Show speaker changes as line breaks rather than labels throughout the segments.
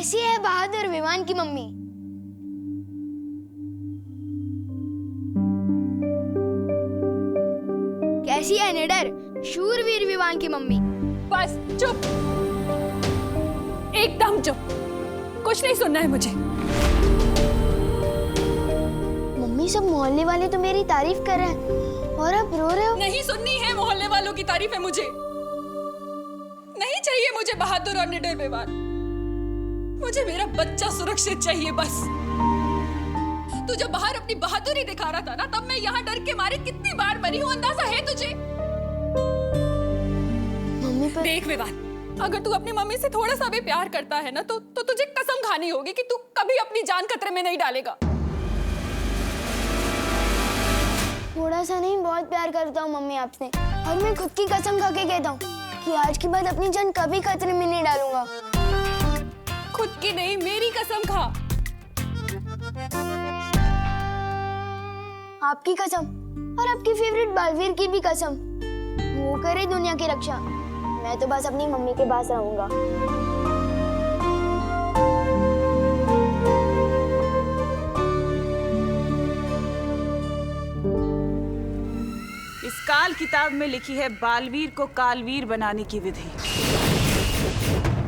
कैसी है बहादुर विवान की मम्मी? कैसी है निडर शूरवीर विवान की मम्मी?
बस चुप, एकदम चुप, कुछ नहीं सुनना है मुझे।
मम्मी सब मोहल्ले वाले तो मेरी तारीफ कर रहे हैं और आप रो रहे हो।
नहीं सुननी है मोहल्ले वालों की तारीफ है मुझे, नहीं चाहिए मुझे बहादुर और निडर विवान। मुझे मेरा बच्चा सुरक्षित चाहिए बस। तू जब बाहर अपनी बहादुरी दिखा रहा था ना, तब मैं यहाँ डर के मारे कितनी बार मरी हूँ, अंदाजा है तुझे?
मम्मी पर
देख विवान, अगर तू अपनी मम्मी से थोड़ा सा भी प्यार करता है ना, तो तुझे कसम खानी होगी कि तू कभी अपनी जान खतरे में नहीं डालेगा।
थोड़ा सा नहीं, बहुत प्यार करता हूँ मम्मी आपसे, और मैं खुद की कसम खा के कहता हूँ कि आज के बाद अपनी जान कभी खतरे में नहीं डालूंगा।
खुद की नहीं, मेरी कसम खा।
आपकी कसम और आपकी फेवरेट बालवीर की भी कसम। वो करे दुनिया की रक्षा, मैं तो बस अपनी मम्मी के पास रहूंगा।
इस काल किताब में लिखी है बालवीर को कालवीर बनाने की विधि।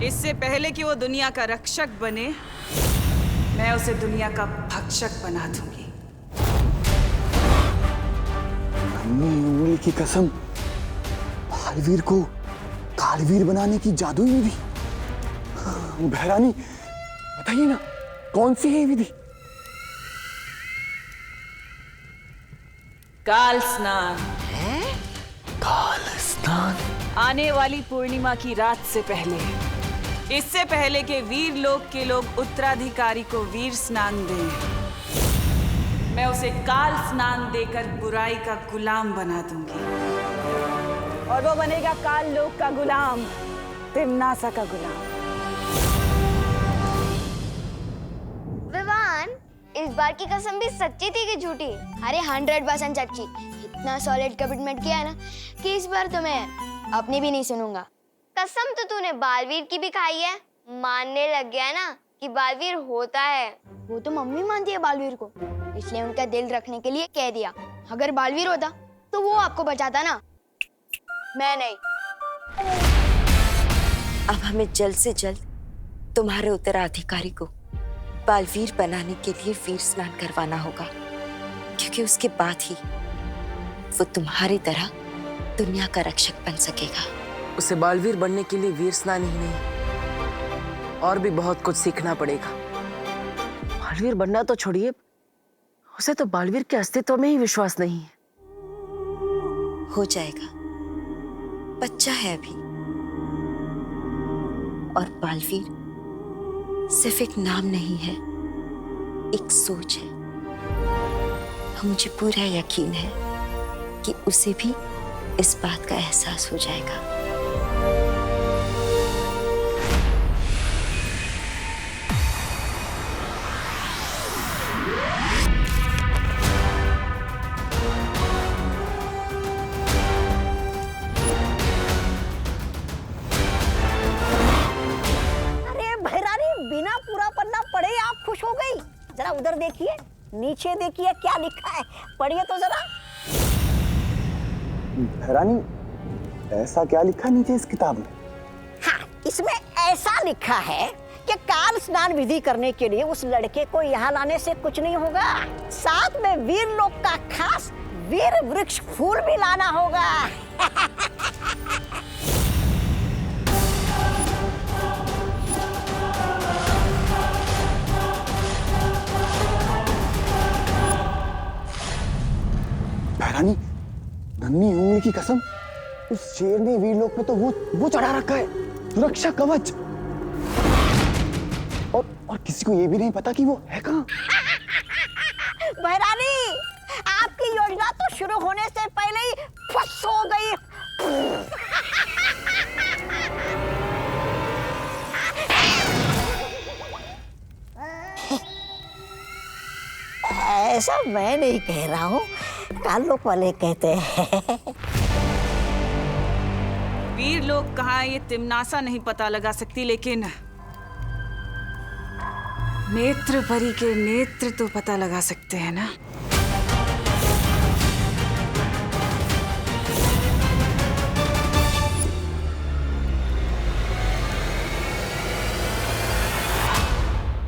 इससे पहले कि वो दुनिया का रक्षक बने, मैं उसे दुनिया का भक्षक बना दूंगी।
अपनी उंगली की कसम, बालवीर को कालवीर बनाने की जादुई विधि। बहरानी बताइए ना, कौन सी है ये विधि?
काल स्नान।
काल स्नान?
आने वाली पूर्णिमा की रात से पहले, इससे पहले कि वीर लोक के लोग उत्तराधिकारी को वीर स्नान दें, मैं उसे काल स्नान देकर बुराई का गुलाम बना दूंगी, और वो बनेगा काल लोक का गुलाम, तिम्नासा का गुलाम।
विवान, इस बार की कसम भी सच्ची थी कि झूठी? अरे 100% सच्ची। इतना सॉलिड कमिटमेंट किया है ना कि इस बार तो मैं अपनी भी नहीं सुनूंगा। कसम तो तूने बालवीर की भी खाई है, मानने लग गया ना कि बालवीर होता है। वो तो मम्मी मानती है बालवीर को, इसलिए उनका दिल रखने के लिए कह दिया। अगर बालवीर होता तो वो आपको बचाता ना, मैं नहीं।
अब हमें जल्द से जल्द तुम्हारे उत्तराधिकारी को बालवीर बनाने के लिए वीर स्नान करवाना होगा, क्योंकि उसके बाद ही वो तुम्हारी तरह दुनिया का रक्षक बन सकेगा।
उसे बालवीर बनने के लिए वीर स्नान ही नहीं, और भी बहुत कुछ सीखना पड़ेगा। बालवीर बनना तो छोड़िए, उसे तो बालवीर के अस्तित्व में ही विश्वास नहीं है।
हो जाएगा, बच्चा है अभी। और बालवीर सिर्फ एक नाम नहीं है, एक सोच है। मुझे पूरा यकीन है कि उसे भी इस बात का एहसास हो जाएगा।
बिना पूरा पन्ना पढ़े आप खुश हो गई? जरा उधर देखिए, नीचे देखिए, क्या लिखा है, पढ़िए तो जरा।
बहरानी, ऐसा क्या लिखा नीचे इस किताब में?
हाँ, इसमें ऐसा लिखा है कि काल स्नान विधि करने के लिए उस लड़के को यहाँ लाने से कुछ नहीं होगा, साथ में वीर लोक का खास वीर वृक्ष फूल भी लाना होगा।
बहरानी, नन्ही उंगली की कसम, उस शेर ने वीर लोक में तो वो चढ़ा रखा है, सुरक्षा कवच। और किसी को ये भी नहीं पता कि वो है कहाँ।
बहरानी, आपकी योजना तो शुरू होने से पहले ही फस हो गई। ऐसा मैं नहीं कह रहा हूँ, कालोक वाले कहते हैं।
वीर लोग कहाँ ये तिम्नासा नहीं पता लगा सकती, लेकिन नेत्र परी के नेत्र तो पता लगा सकते हैं ना?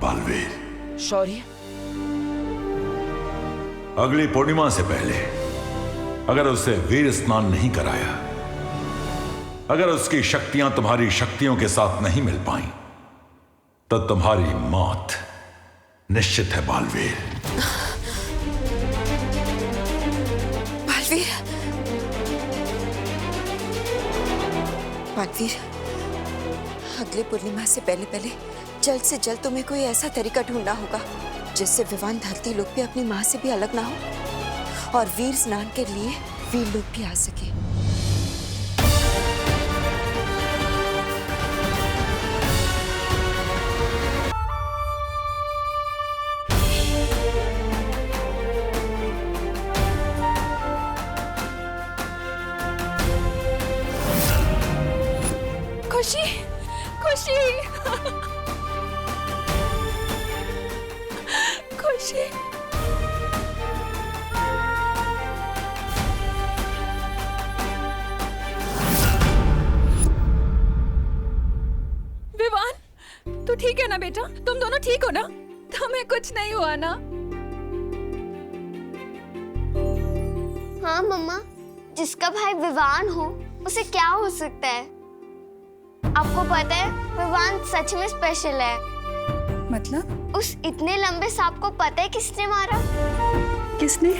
बालवीर,
शौर्य,
अगली पूर्णिमा से पहले अगर उसे वीर स्नान नहीं कराया, अगर उसकी शक्तियां तुम्हारी शक्तियों के साथ नहीं मिल पाई, तो तुम्हारी मौत निश्चित है बालवीर।
बालवीर, बालवीर, अगले पूर्णिमा से पहले जल्द से जल्द तुम्हें कोई ऐसा तरीका ढूंढना होगा जिससे विवान धरती लोक पे अपनी माँ से भी अलग ना हो और वीर स्नान के लिए वीर लोक भी आ सके।
खुशी, खुशी, खुशी। विवान, तू ठीक है ना बेटा? तुम दोनों ठीक हो ना? तुम्हें कुछ नहीं हुआ ना?
हाँ मम्मा, जिसका भाई विवान हो उसे क्या हो सकता है? आपको पता है विवान सच में स्पेशल है।
मतलब?
उस इतने लंबे सांप को पता है किसने मारा?
किसने?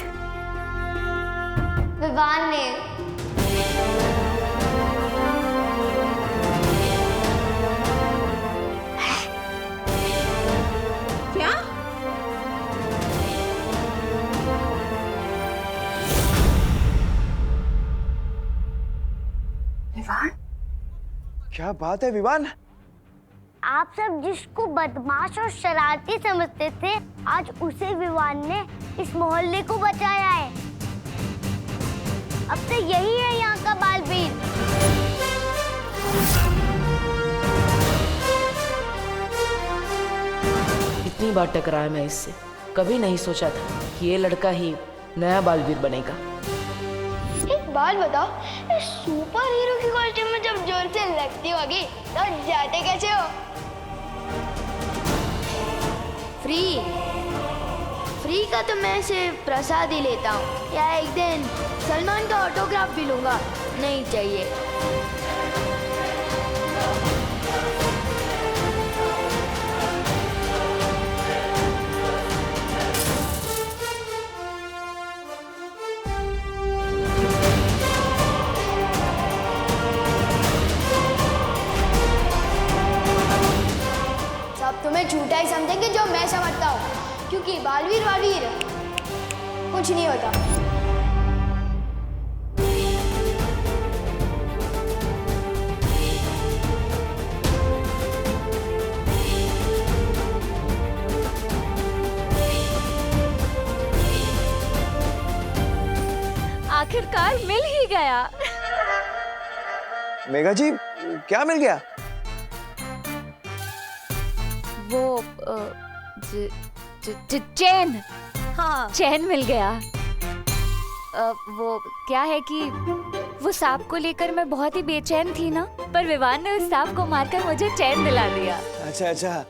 विवान ने।
क्या?
विवान?
क्या बात है विवान?
आप सब जिसको बदमाश और शरारती समझते थे, आज उसे विवान ने इस मोहल्ले को बचाया है। अब तो यही है यहाँ का बालवीर।
इतनी बार टकराया मैं इससे, कभी नहीं सोचा था कि ये लड़का ही नया बालवीर बनेगा।
एक बात बताओ, इस सुपर हीरो की कॉस्ट्यूम में जब जोर से लगती होगी तो जाते कैसे हो? फ्री का तो मैं सिर्फ प्रसाद ही लेता हूँ, या एक दिन सलमान का ऑटोग्राफ भी लूंगा। नहीं चाहिए। सब तुम्हें झूठा ही समझेंगे जो मैं समझता हूँ, क्योंकि बालवीर कुछ नहीं होता।
आखिरकार मिल ही गया।
मेघा जी, क्या मिल गया?
वो चैन। हाँ, चैन मिल गया। वो क्या है कि वो सांप को लेकर मैं बहुत ही बेचैन थी ना, पर विवान ने उस सांप को मारकर मुझे चैन दिला दिया।
अच्छा,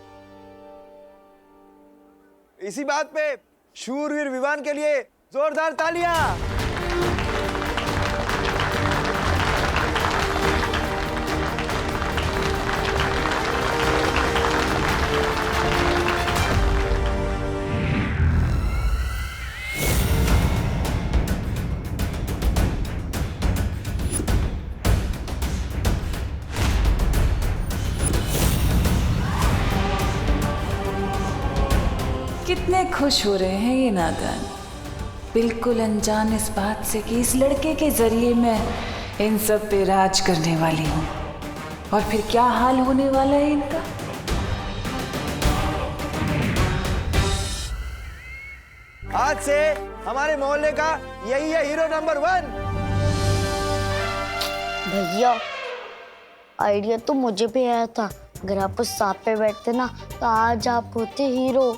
इसी बात पे शूरवीर विवान के लिए जोरदार तालियां।
कितने खुश हो रहे हैं ये नादान, बिल्कुल अनजान इस बात से कि इस लड़के के जरिए मैं इन सब पे राज करने वाली हूँ। और फिर क्या हाल होने वाला है इनका?
आज से हमारे मोहल्ले का यही है हीरो नंबर 1।
भैया, आइडिया तो मुझे भी आया था, अगर आप उस सांप पे बैठते ना तो आज आप होते हीरो।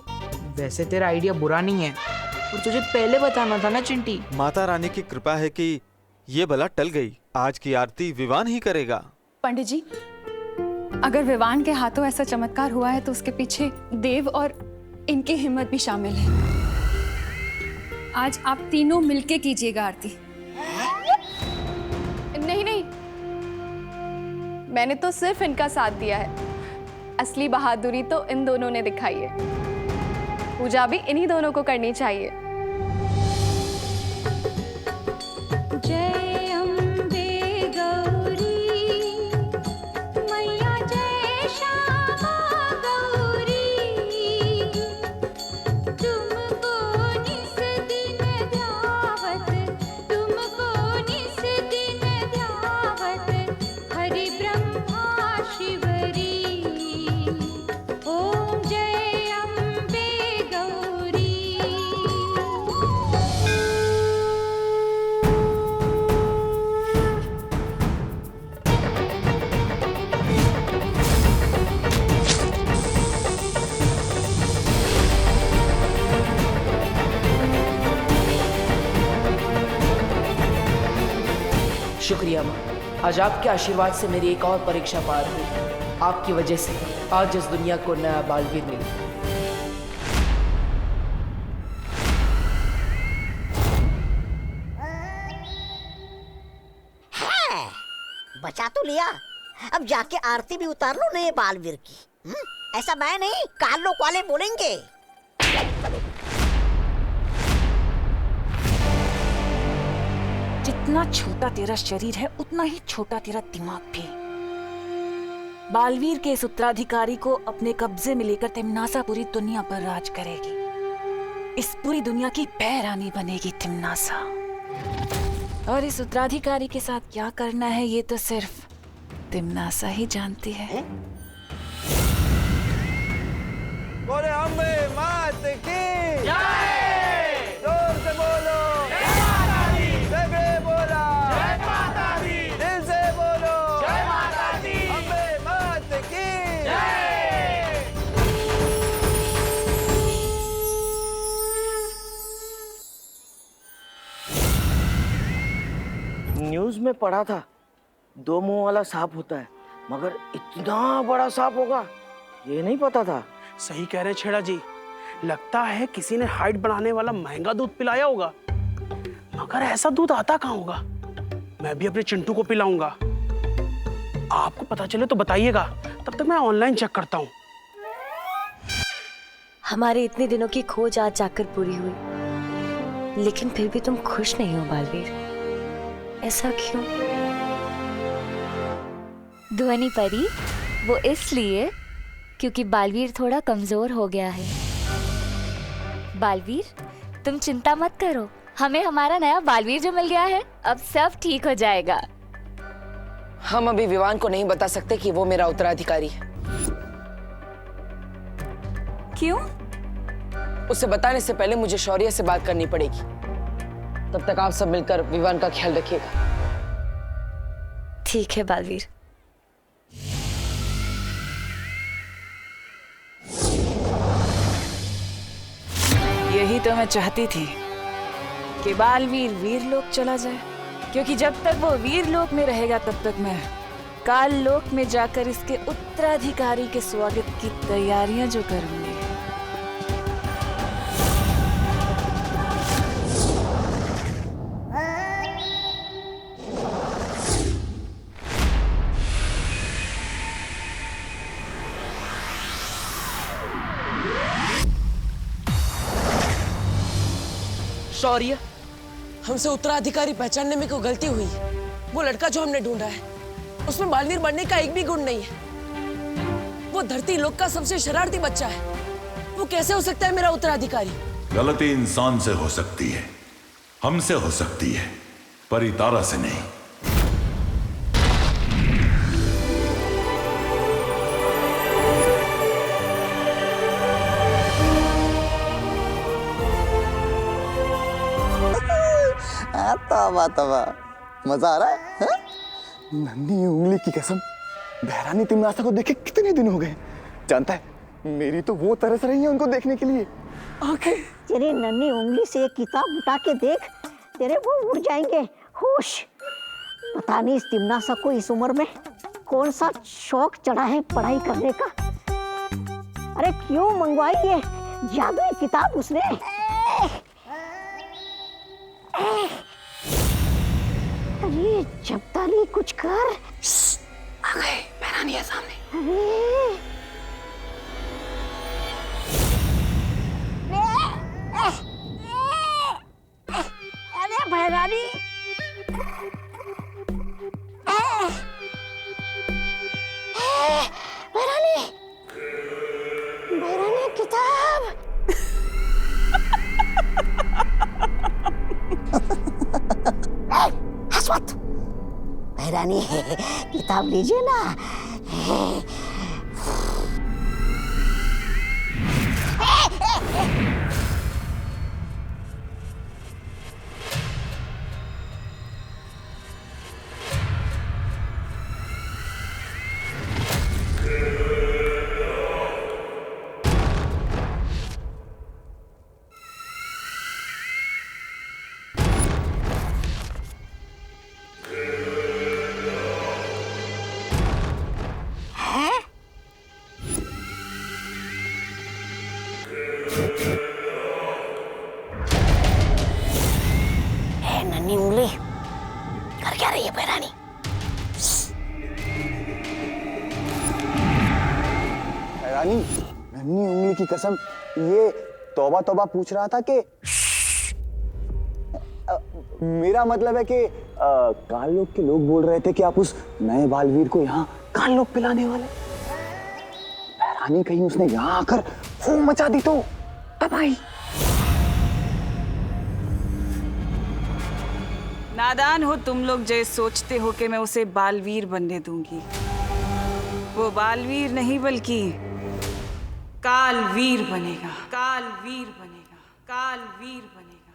वैसे तेरा आइडिया बुरा नहीं है, और तुझे पहले बताना था ना चिंटी।
माता रानी की कृपा है कि ये बला टल गई। आज की आरती विवान ही करेगा।
पंडित जी, अगर विवान के हाथों ऐसा चमत्कार हुआ है तो उसके पीछे देव और इनकी हिम्मत भी शामिल है। आज आप तीनों मिलके कीजिएगा आरती। नहीं नहीं, मैंने तो सिर्फ इनका साथ दिया है, असली बहादुरी तो इन दोनों ने दिखाई है। पूजा भी इन्हीं दोनों को करनी चाहिए। जय अम्बे गौरी मैया, जय श्यामा गौरी, तुमको निस दिन ध्यावत, तुमको निस दिन ध्यावत, हरि ब्रह्मा शिवरी, ओम जय अम्बे गौरी।
शुक्रिया माँ, आज आपके आशीर्वाद से मेरी एक और परीक्षा पार हुई। आपकी वजह से आज इस दुनिया को नया बालवीर मिला।
बचा तो लिया, अब जाके आरती भी उतार लो नए बालवीर की। ऐसा मैं नहीं, काल लोग वाले बोलेंगे।
जितना छोटा तेरा शरीर है उतना ही छोटा तेरा दिमाग भी। बालवीर के इस उत्तराधिकारी को अपने कब्जे में लेकर तिम्नासा पूरी दुनिया पर राज करेगी। इस पूरी दुनिया की पैरानी बनेगी तिम्नासा। और इस उत्तराधिकारी के साथ क्या करना है ये तो सिर्फ तिम्नासा ही जानती है।
बोले अम्बे मात की जय, जोर से बोलो जय माता दी, जय बोला जय माता दी, दिल से बोलो जय माता दी, अम्बे मात की जय।
न्यूज में पढ़ा था 2 मुंह वाला सांप होता है, मगर इतना बड़ा सांप होगा ये नहीं पता था।
सही कह रहे छेड़ा जी, लगता है किसी ने हाइट बढ़ाने वाला महंगा दूध पिलाया होगा, मगर ऐसा दूध आता कहाँ होगा। मैं भी अपने चिंटू को पिलाऊंगा। आपको पता चले तो बताइएगा, तब तक मैं ऑनलाइन चेक करता हूँ।
हमारे इतने दिनों की खोज आज जाकर पूरी हुई, लेकिन फिर भी तुम खुश नहीं हो बालवीर, ऐसा क्यों?
ध्वनि परी, वो इसलिए क्योंकि बालवीर थोड़ा कमजोर हो गया है। बालवीर, तुम चिंता मत करो, हमें हमारा नया बालवीर जो मिल गया है, अब सब ठीक हो जाएगा।
हम अभी विवान को नहीं बता सकते कि वो मेरा उत्तराधिकारी है।
क्यों?
उसे बताने से पहले मुझे शौर्य से बात करनी पड़ेगी। तब तक आप सब मिलकर विवान का ख्याल रखिएगा।
ठीक है बालवीर।
यही तो मैं चाहती थी कि बालवीर वीरलोक चला जाए, क्योंकि जब तक वो वीरलोक में रहेगा तब तक मैं काल लोक में जाकर इसके उत्तराधिकारी के स्वागत की तैयारियां जो करूंगी।
शौर्य, हमसे उत्तराधिकारी पहचानने में कोई गलती हुई है। वो लड़का जो हमने ढूंढा है उसमें बालवीर बनने का एक भी गुण नहीं है। वो धरती लोक का सबसे शरारती बच्चा है। वो कैसे हो सकता है मेरा उत्तराधिकारी?
गलती इंसान से हो सकती है, हमसे हो सकती है, परी तारा से नहीं।
तवा तवा मजा आ रहा है? नन्ही उंगली की कसम, बहरानी तिमनासा को देखे कितने दिन हो गए। जानता है, मेरी तो वो तरस रही है उनको देखने के लिए। आंखें।
तेरी नन्ही उंगली से एक किताब उठा के देख, तेरे वो उड़ जाएंगे होश। पता नहीं इस तिमनासा को इस उम्र में कौन सा शौक चढ़ा है पढ़ाई करने का। अरे क्यों मंगवाई ये जादुई किताब उसने? अरे जब्ताली कुछ कर।
आ गए, बहरानी है सामने।
अरे बहरानी, बहरानी किताब। हंस मत बहरानी, किताब लीजिए ना। नन्ही उंगली कर क्या रही है बहरानी?
बहरानी, नन्ही उंगली की कसम, ये तौबा तौबा पूछ रहा था कि मेरा मतलब है कि काल लोग के लोग बोल रहे थे कि आप उस नए बालवीर को यहाँ काल लोग पिलाने वाले। बहरानी, कहीं उसने यहाँ आकर फूम मचा दी तो तबाही।
नादान हो तुम लोग जो सोचते हो कि मैं उसे बालवीर बनने दूंगी। वो बालवीर नहीं बल्कि कालवीर बनेगा। कालवीर बनेगा। कालवीर बनेगा।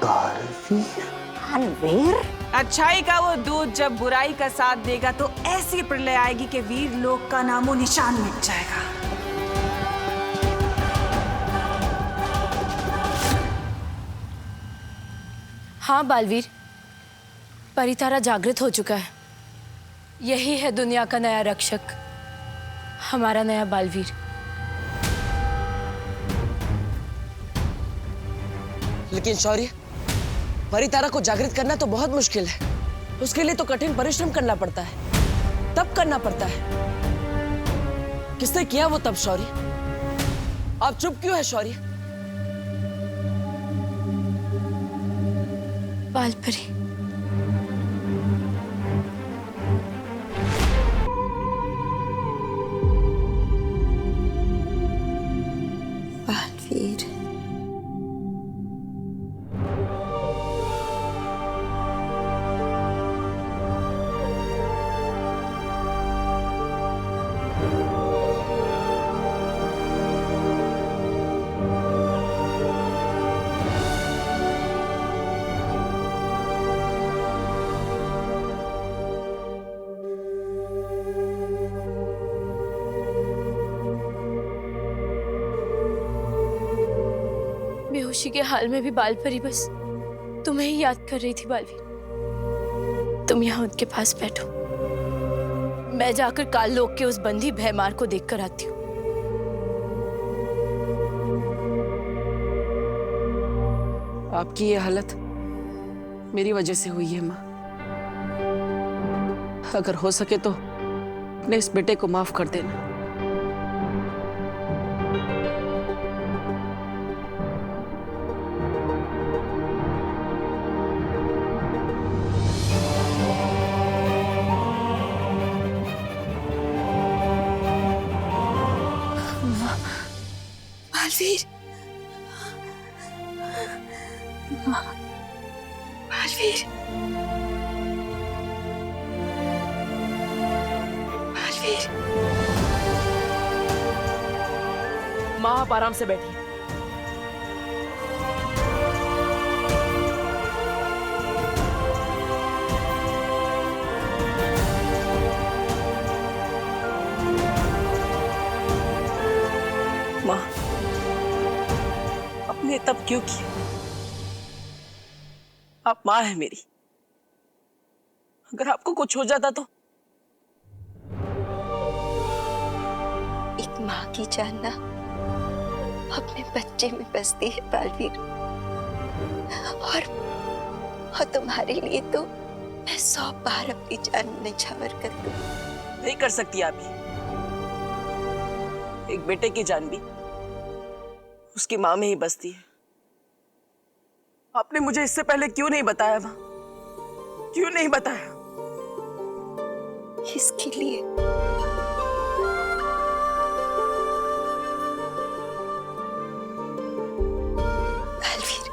कालवीर?
कालवीर?
अच्छाई का वो दूध जब बुराई का साथ देगा तो ऐसी प्रलय आएगी कि वीर लोक का नामो निशान मिट जाएगा।
हाँ बालवीर, परितारा जागृत हो चुका है। यही है दुनिया का नया रक्षक, हमारा नया बालवीर।
लेकिन शौर्य, परितारा को जागृत करना तो बहुत मुश्किल है। उसके लिए तो कठिन परिश्रम करना पड़ता है, तब करना पड़ता है। किसने किया वो तब शौर्य? आप चुप क्यों है शौर्य?
बालपरी,
बालवीर।
बेहोशी के हाल में भी बालपरी बस तुम्हें ही याद कर रही थी बालवीर। तुम यहाँ उनके पास बैठो, मैं जाकर काल लोक के उस बंदी भयमार को देख कर आती हूँ।
आपकी ये हालत मेरी वजह से हुई है माँ। अगर हो सके तो अपने इस बेटे को माफ कर देना।
बालवीर, बालवीर, बालवीर।
माँ, आप आराम से बैठिए। तब क्यों किया? आप माँ है मेरी, अगर आपको कुछ हो जाता तो?
एक माँ की जान ना अपने बच्चे में बसती है बालवीर, और तुम्हारे लिए तो मैं 100 बार अपनी जान न्यौछावर कर दूं।
नहीं कर सकती आप ये। एक बेटे की जान भी उसकी माँ में ही बसती है। आपने मुझे इससे पहले क्यों नहीं बताया माँ? क्यों नहीं बताया?
इसके लिए बालवीर,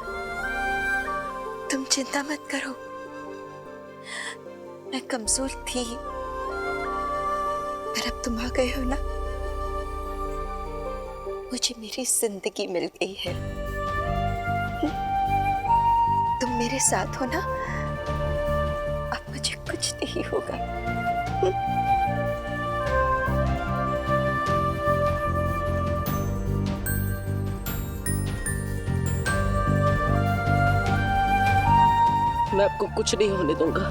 तुम चिंता मत करो। मैं कमजोर थी, पर अब तुम आ गए हो ना, मुझे मेरी जिंदगी मिल गई है। तुम मेरे साथ हो ना, अब मुझे कुछ नहीं होगा।
मैं आपको कुछ नहीं होने दूंगा।